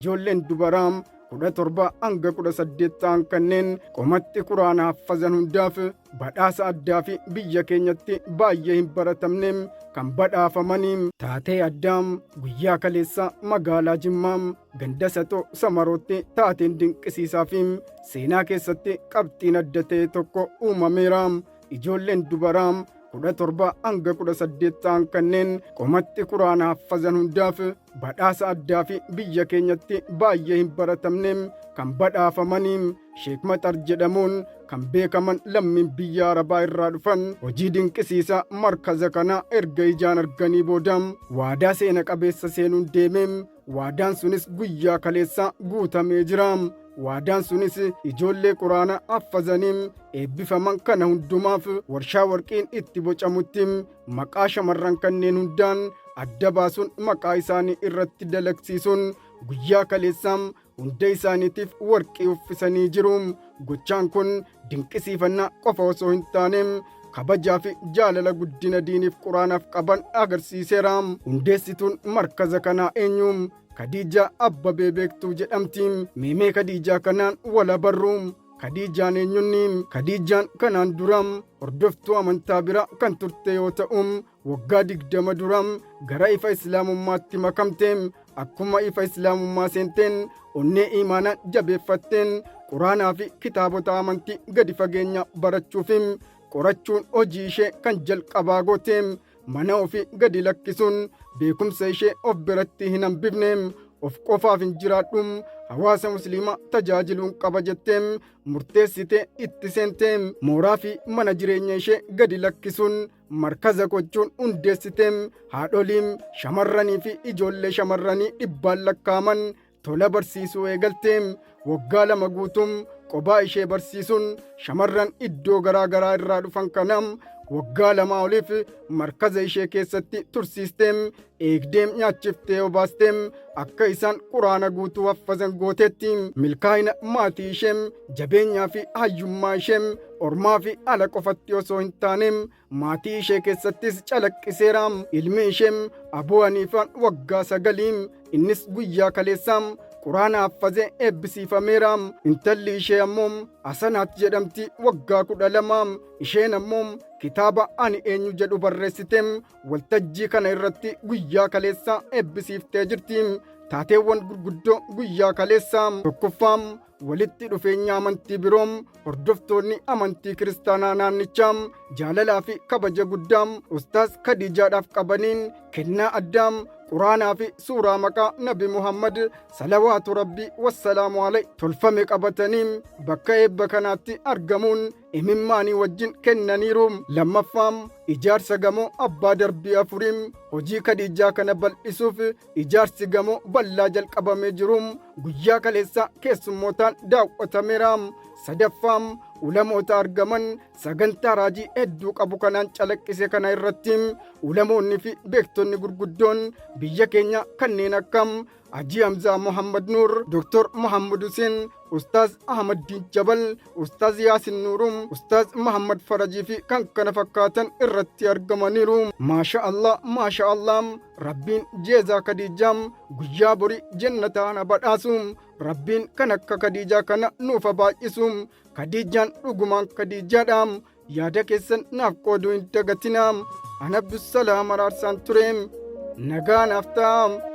Ijoolleen dubaraa 17 hanga 18 ta'an kanneen qomatti quraana haffazan hundaaf badhaasa addaa fi biyya keenyatti baay'ee hin baratamne kan badhaafamanii taatee addaa guyyaa kaleessa magaalaa Jimmaa ganda Saxoo Samarootti taateen dinqisiisaa fi seenaa keessatti qabxiin adda ta'e tokko uumameera. Ijoolleen dubaraa 17 hanga 18 ta'an kanneen qomatti quraana haffazan hundaaf badhaasa addaa fi biyya keenyatti baay'ee hin baratamne kan badhaafamanii Sheek Maxar jedhamuun kan beekaman lammiin biyya Arabaa irraa dhufan hojii dinqisiisaa markaza kana erga ijaan arganii booda waadaa seena qabeessa seenuun deeme. Waadaan sunis guyyaa kaleessa guutamee jira. Waadaan sunis ijoollee quraana haffazanii eebbifaman kana hundumaaf warshaa warqiin itti bocamutti maqaa shamarran kanneen hundaan adda baasuun maqaa isaanii irratti dalagsiisuun guyyaa kaleessaa hunda isaaniitiif warqii uffisanii jiru. Gochaan kun dinqisiifannaa qofa osoo hin taane kabajaa fi jaalala guddina diiniif quraanaaf qaban agarsiiseera. Hundeessituun markaza kanaa eenyu? Khadijaa Abbabee Beektuu jedhamti. Meemee Khadijaa kanaan wala barru. Khadijaan eenyunni? Khadijaan kanaan dura hordoftuu amantaa bira kan turte yoo ta'u waggaa 20 dura gara ifa islaamummaatti makamte. Akkuma ifa islaamummaa seenteen onnee imaanaa jabeeffatteen quraanaa fi kitaabota amantii gadi fageenya barachuuf qorachuun hojii ishee kan jalqabaa goote. Mana ofii gadi lakkisuun beekumsa ishee of biratti hin hambifne. Of qofaaf hin jiraadhu, hawaasa musliimaa tajaajiluun qaba jettee murteessitee itti seentee mooraa fi mana jireenya ishee gadi lakkisuun markaza gochuun hundeessitee haadholiin shamarranii fi ijoollee shamarranii dhibbaan lakkaaman tola barsiisuu eegaltee. Waggaa 2 guutuun qophaa ishee barsiisuun shamarran iddoo garaa garaa irraa dhufan kana waggaa 2 oliif markaza ishee keessatti tursiistee eegdee nyaachiftee obaastee akka isaan quraana guutuu haffazan gootetti. Milkaa'ina maatii ishee, jabeenyaa fi hayyummaa ishee ormaa fi ala qofatti osoo hin taane maatii ishee keessattis calaqqiseera. Ilmi ishee Abuu Haniifaan waggaa 9, innis guyyaa kaleessaa quraana haffazee eebbisiifameera. Intalli ishee ammoo Asanaat jedhamti waggaa 12. Isheen ammoo kitaaba Ani Eenyu jedhu barreessitee waltajjii kana irratti guyyaa kaleessaa eebbisiiftee jirti. Taateewwan gurguddoo guyyaa kaleessaa tokkoffaa walitti dhufeenya amantii biroo hordoftoonni amantii kiristaanaa naannichaa jaalalaa fi kabaja guddaa Ustaaz Khadijaadhaaf qabaniin kennaa addaa quraanaa fi suuraa maqaa Nabi Muhammad salawaatu rabbii wassalaamu alayhi tolfame qabatanii bakka eebba kanaatti argamuun imimmaanii wajjin kennaniiru. Lammaffaa ijaarsa gamoo abbaa darbii 4 hojii Khadijaa kana bal'isuuf ijaarsi gamoo bal'aa jalqabamee jiru guyyaa kaleessa keessummootaan daawwatameera. Sadaffaa ulamoota argaman sagantaa raajii hedduu qabu kanaan calaqqise kana irratti ulamoonni fi beektonni gurguddoon biyya keenya kanneen akka Haji Hamzaa Muhammad Nuur, Dr. Muhammad Hussein, Ustaaz Ahmad Jabal, Ustaaz Yaasin Nuurum, Ustaaz Muhammad Farajii fi kan kana fakkaatan irratti argamaniiru. Maasha Allah, Rabbiin jeezaa Khadijaa guyyaa borii jannataan badhaasu. Rabbiin kan akka Khadijaa kana nuuf baay'isu. Khadijaan dhugumaan Khadijaadha. Yaada keessan naaf qooduu hin dagatinaa. Ana Abdusalaam Araarsaan ture. Nagaa naaf ta'a.